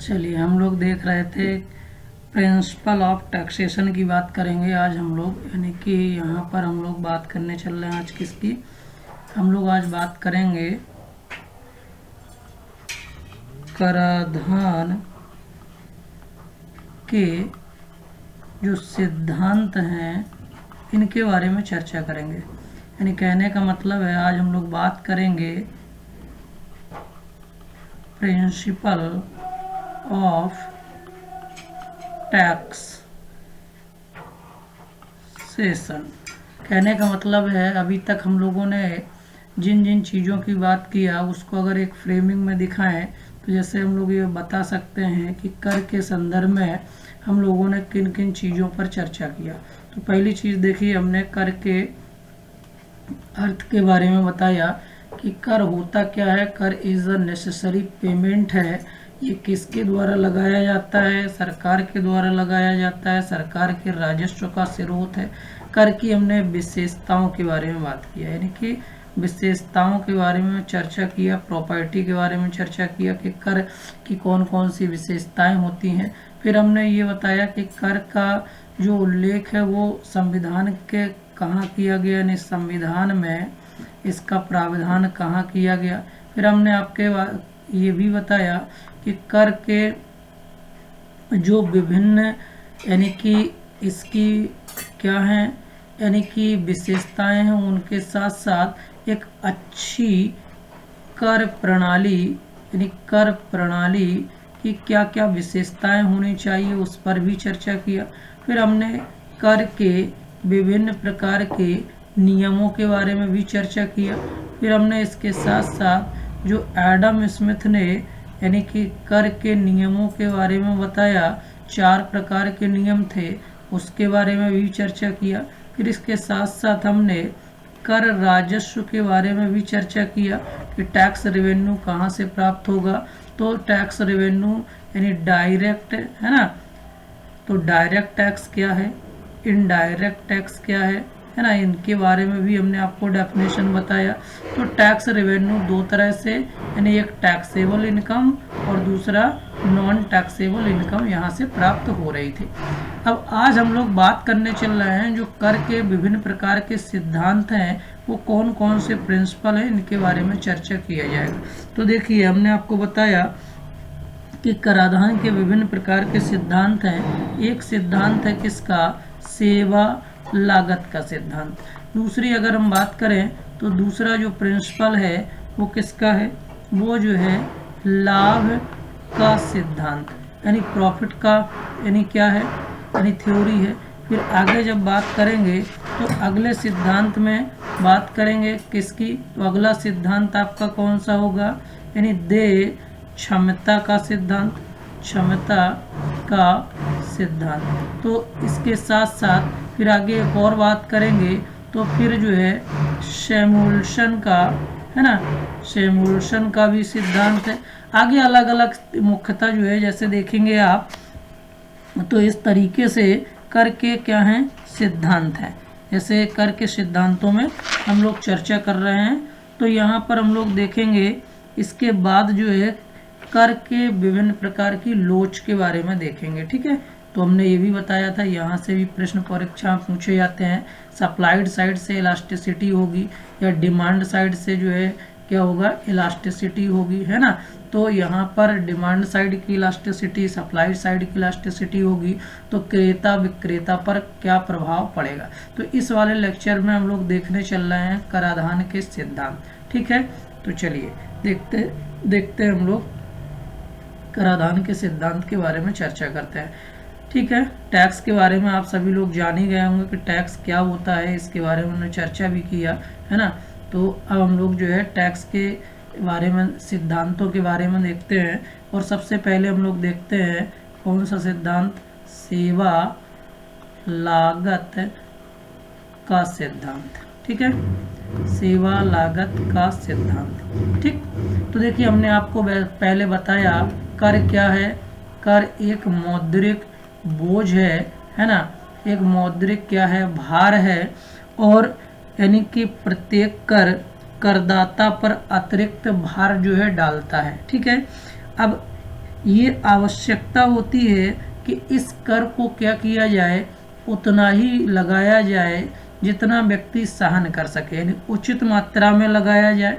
चलिए हम लोग देख रहे थे प्रिंसिपल ऑफ टैक्सेशन की बात करेंगे आज हम लोग, यानी कि यहाँ पर हम लोग बात करने चल रहे हैं आज किसकी। हम लोग आज बात करेंगे कराधान के जो सिद्धांत हैं इनके बारे में चर्चा करेंगे। यानी कहने का मतलब है आज हम लोग बात करेंगे प्रिंसिपल ऑफ टैक्सेशन। कहने का मतलब है अभी तक हम लोगों ने जिन जिन चीज़ों की बात किया उसको अगर एक फ्रेमिंग में दिखाएं तो जैसे हम लोग ये बता सकते हैं कि कर के संदर्भ में हम लोगों ने किन किन चीज़ों पर चर्चा किया। तो पहली चीज़ देखिए, हमने कर के अर्थ के बारे में बताया कि कर होता क्या है। कर इज़ अ नेसेसरी पेमेंट है। ये किसके द्वारा लगाया जाता है? सरकार के द्वारा लगाया जाता है। सरकार के राजस्व का स्रोत है। कर की हमने विशेषताओं के बारे में बात किया, यानी कि विशेषताओं के बारे में चर्चा किया, प्रॉपर्टी के बारे में चर्चा किया कि कर की कौन कौन सी विशेषताएं होती हैं। फिर हमने ये बताया कि कर का जो उल्लेख है वो संविधान के कहाँ किया गया, यानी संविधान में इसका प्रावधान कहाँ किया गया। फिर हमने आपके ये भी बताया कि कर के जो विभिन्न यानी कि इसकी क्या है, यानी कि विशेषताएं हैं, उनके साथ साथ एक अच्छी कर प्रणाली यानी कर प्रणाली की क्या क्या विशेषताएं होनी चाहिए उस पर भी चर्चा किया। फिर हमने कर के विभिन्न प्रकार के नियमों के बारे में भी चर्चा किया। फिर हमने इसके साथ साथ जो एडम स्मिथ ने यानी कि कर के नियमों के बारे में बताया, 4 प्रकार के नियम थे, उसके बारे में भी चर्चा किया। फिर इसके साथ साथ हमने कर राजस्व के बारे में भी चर्चा किया कि टैक्स रेवेन्यू कहाँ से प्राप्त होगा। तो टैक्स रेवेन्यू यानी डायरेक्ट है ना, तो डायरेक्ट टैक्स क्या है, इनडायरेक्ट टैक्स क्या है ना, इनके बारे में भी हमने आपको डेफिनेशन बताया। तो टैक्स रेवेन्यू 2 तरह से, यानी एक टैक्सेबल इनकम और दूसरा नॉन टैक्सेबल इनकम यहाँ से प्राप्त हो रही थी। अब आज हम लोग बात करने चल रहे हैं जो कर के विभिन्न प्रकार के सिद्धांत हैं वो कौन कौन से प्रिंसिपल हैं, इनके बारे में चर्चा किया जाएगा। तो देखिए हमने आपको बताया कि कराधान के विभिन्न प्रकार के सिद्धांत हैं। एक सिद्धांत है किसका, सेवा लागत का सिद्धांत। दूसरी अगर हम बात करें तो दूसरा जो प्रिंसिपल है वो किसका है, वो जो है लाभ का सिद्धांत, यानी प्रॉफिट का, यानी क्या है, यानी थ्योरी है। फिर आगे जब बात करेंगे तो अगले सिद्धांत में बात करेंगे किसकी, तो अगला सिद्धांत आपका कौन सा होगा, यानी देय क्षमता का सिद्धांत, क्षमता का सिद्धांत। तो इसके साथ साथ फिर आगे एक और बात करेंगे तो फिर जो है सैमुअल्सन का, है ना, सैमुअल्सन का भी सिद्धांत है। आगे अलग अलग मुख्यतः जो है जैसे देखेंगे आप, तो इस तरीके से कर के क्या हैं, सिद्धांत हैं। जैसे कर के सिद्धांतों में हम लोग चर्चा कर रहे हैं। तो यहाँ पर हम लोग देखेंगे इसके बाद जो है कर के विभिन्न प्रकार की लोच के बारे में देखेंगे, ठीक है। तो हमने ये भी बताया था, यहाँ से भी प्रश्न परीक्षा पूछे जाते हैं। सप्लाइड साइड से इलास्टिसिटी होगी या डिमांड साइड से जो है क्या होगा, इलास्टिसिटी होगी, है ना। तो यहाँ पर डिमांड साइड की इलास्टिसिटी, सप्लाई साइड की इलास्टिसिटी होगी, तो क्रेता विक्रेता पर क्या प्रभाव पड़ेगा। तो इस वाले लेक्चर में हम लोग देखने चल रहे हैं कराधान के सिद्धांत, ठीक है। तो चलिए देखते हम लोग कराधान के सिद्धांत के बारे में चर्चा करते हैं, ठीक है। टैक्स के बारे में आप सभी लोग जान ही गए होंगे कि टैक्स क्या होता है, इसके बारे में हमने चर्चा भी किया, है ना। तो अब हम लोग जो है टैक्स के बारे में सिद्धांतों के बारे में देखते हैं। और सबसे पहले हम लोग देखते हैं कौन सा सिद्धांत, सेवा लागत का सिद्धांत, ठीक है, सेवा लागत का सिद्धांत, ठीक। तो देखिए हमने आपको पहले बताया कर क्या है, कर एक मौद्रिक बोझ है ना, एक मौद्रिक क्या है, भार है, और यानी कि प्रत्येक कर करदाता पर अतिरिक्त भार जो है डालता है, ठीक है। अब ये आवश्यकता होती है कि इस कर को क्या किया जाए, उतना ही लगाया जाए जितना व्यक्ति सहन कर सके, यानी उचित मात्रा में लगाया जाए।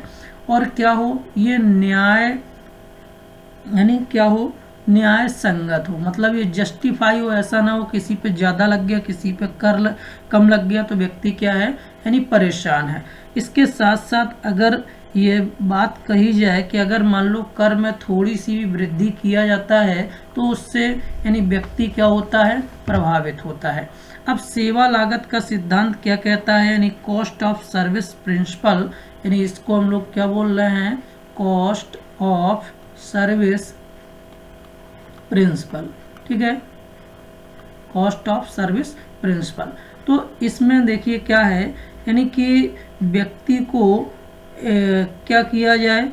और क्या हो, ये न्याय यानी क्या हो, न्याय संगत हो, मतलब ये जस्टिफाई हो, ऐसा ना हो किसी पे ज़्यादा लग गया किसी पे कम लग गया तो व्यक्ति क्या है, यानी परेशान है। इसके साथ साथ अगर ये बात कही जाए कि अगर मान लो कर में थोड़ी सी भी वृद्धि किया जाता है तो उससे यानी व्यक्ति क्या होता है, प्रभावित होता है। अब सेवा लागत का सिद्धांत क्या कहता है, यानी कॉस्ट ऑफ सर्विस प्रिंसिपल, यानी इसको हम लोग क्या बोल रहे हैं, कॉस्ट ऑफ सर्विस प्रिंसिपल, ठीक है, कॉस्ट ऑफ सर्विस प्रिंसिपल। तो इसमें देखिए क्या है, यानी कि व्यक्ति को क्या किया जाए,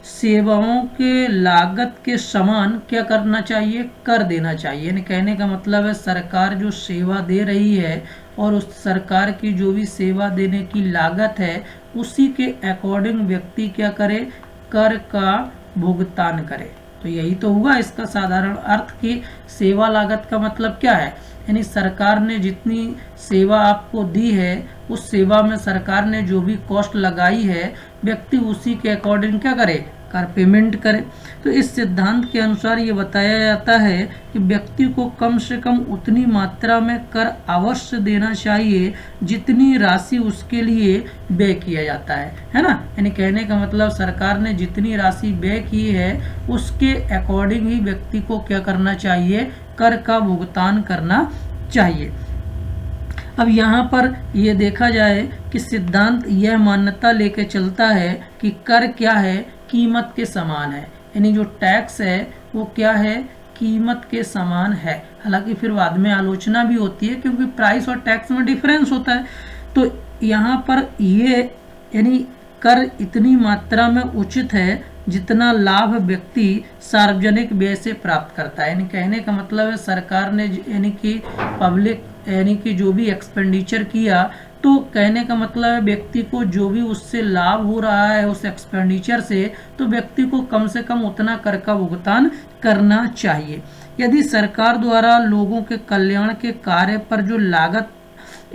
सेवाओं के लागत के समान क्या करना चाहिए, कर देना चाहिए। यानी कहने का मतलब है सरकार जो सेवा दे रही है और उस सरकार की जो भी सेवा देने की लागत है उसी के अकॉर्डिंग व्यक्ति क्या करे, कर का भुगतान करे। तो यही तो हुआ इसका साधारण अर्थ कि सेवा लागत का मतलब क्या है, यानी सरकार ने जितनी सेवा आपको दी है उस सेवा में सरकार ने जो भी कॉस्ट लगाई है व्यक्ति उसी के अकॉर्डिंग क्या करे, कर पेमेंट करे। तो इस सिद्धांत के अनुसार ये बताया जाता है कि व्यक्ति को कम से कम उतनी मात्रा में कर अवश्य देना चाहिए जितनी राशि उसके लिए व्यय किया जाता है ना। यानी कहने का मतलब सरकार ने जितनी राशि व्यय की है उसके अकॉर्डिंग ही व्यक्ति को क्या करना चाहिए, कर का भुगतान करना चाहिए। अब यहाँ पर यह देखा जाए कि सिद्धांत यह मान्यता लेके चलता है कि कर क्या है, कीमत के समान है, यानी जो टैक्स है वो क्या है, कीमत के समान है। हालांकि फिर बाद में आलोचना भी होती है क्योंकि प्राइस और टैक्स में डिफरेंस होता है। तो यहाँ पर ये यानी कर इतनी मात्रा में उचित है जितना लाभ व्यक्ति सार्वजनिक व्यय से प्राप्त करता है। यानी कहने का मतलब है सरकार ने यानी कि पब्लिक यानी कि जो भी एक्सपेंडिचर किया तो कहने का मतलब है व्यक्ति को जो भी उससे लाभ हो रहा है उस एक्सपेंडिचर से, तो व्यक्ति को कम से कम उतना कर का भुगतान करना चाहिए। यदि सरकार द्वारा लोगों के कल्याण के कार्य पर जो लागत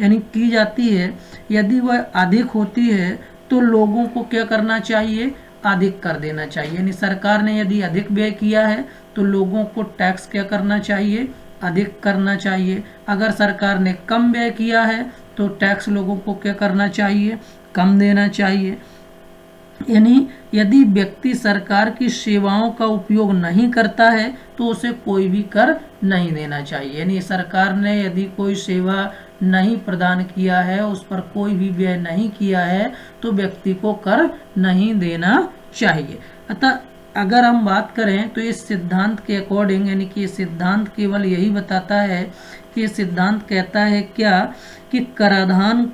यानी की जाती है यदि वह अधिक होती है तो लोगों को क्या करना चाहिए, अधिक कर देना चाहिए। यानी सरकार ने यदि अधिक व्यय किया है तो लोगों को टैक्स क्या करना चाहिए, अधिक करना चाहिए। अगर सरकार ने कम व्यय किया है तो टैक्स लोगों को क्या करना चाहिए, कम देना चाहिए। यानी यदि व्यक्ति सरकार की सेवाओं का उपयोग नहीं करता है तो उसे कोई भी कर नहीं देना चाहिए। यानी सरकार ने यदि कोई सेवा नहीं प्रदान किया है, उस पर कोई भी व्यय नहीं किया है तो व्यक्ति को कर नहीं देना चाहिए। अतः अगर हम बात करें तो इस सिद्धांत के अकॉर्डिंग यानी कि सिद्धांत केवल यही बताता है कि सिद्धांत कहता है क्या कि कराधान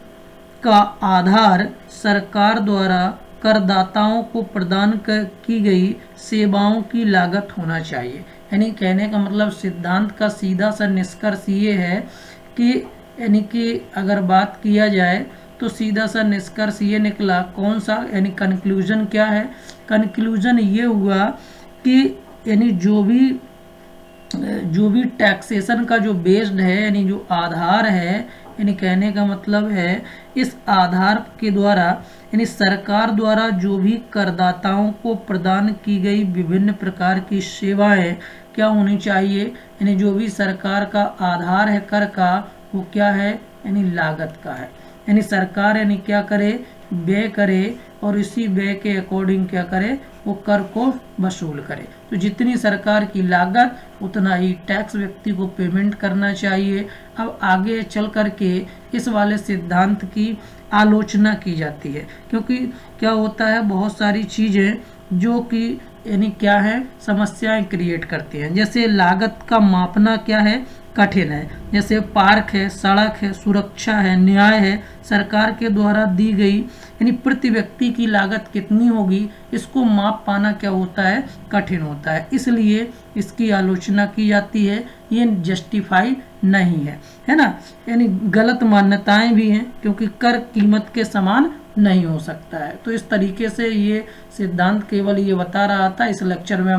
का आधार सरकार द्वारा करदाताओं को प्रदान की गई सेवाओं की लागत होना चाहिए। यानी कहने का मतलब सिद्धांत का सीधा सा निष्कर्ष ये है कि यानी कि अगर बात किया जाए तो सीधा सा निष्कर्ष ये निकला, कौन सा, यानी कंक्लूजन क्या है, कंक्लूजन ये हुआ कि यानी जो भी टैक्सेशन का जो बेस्ड है यानी जो आधार है, यानी कहने का मतलब है इस आधार के द्वारा यानी सरकार द्वारा जो भी करदाताओं को प्रदान की गई विभिन्न प्रकार की सेवाएं क्या होनी चाहिए, यानी जो भी सरकार का आधार है कर का वो क्या है, यानी लागत का है। यानी सरकार यानी क्या करे, व्यय करे और इसी व्यय के अकॉर्डिंग क्या करे, वो कर को वसूल करे। तो जितनी सरकार की लागत उतना ही टैक्स व्यक्ति को पेमेंट करना चाहिए। अब आगे चल करके इस वाले सिद्धांत की आलोचना की जाती है क्योंकि क्या होता है बहुत सारी चीज़ें जो कि यानी क्या है समस्याएं क्रिएट करती हैं। जैसे लागत का मापना क्या है, कठिन है। जैसे पार्क है, सड़क है, सुरक्षा है, न्याय है, सरकार के द्वारा दी गई यानी प्रति व्यक्ति की लागत कितनी होगी इसको माप पाना क्या होता है, कठिन होता है। इसलिए इसकी आलोचना की जाती है, ये जस्टिफाई नहीं है ना। यानी गलत मान्यताएं भी हैं क्योंकि कर कीमत के समान नहीं हो सकता है। तो इस तरीके से ये सिद्धांत केवल ये बता रहा था। इस लेक्चर में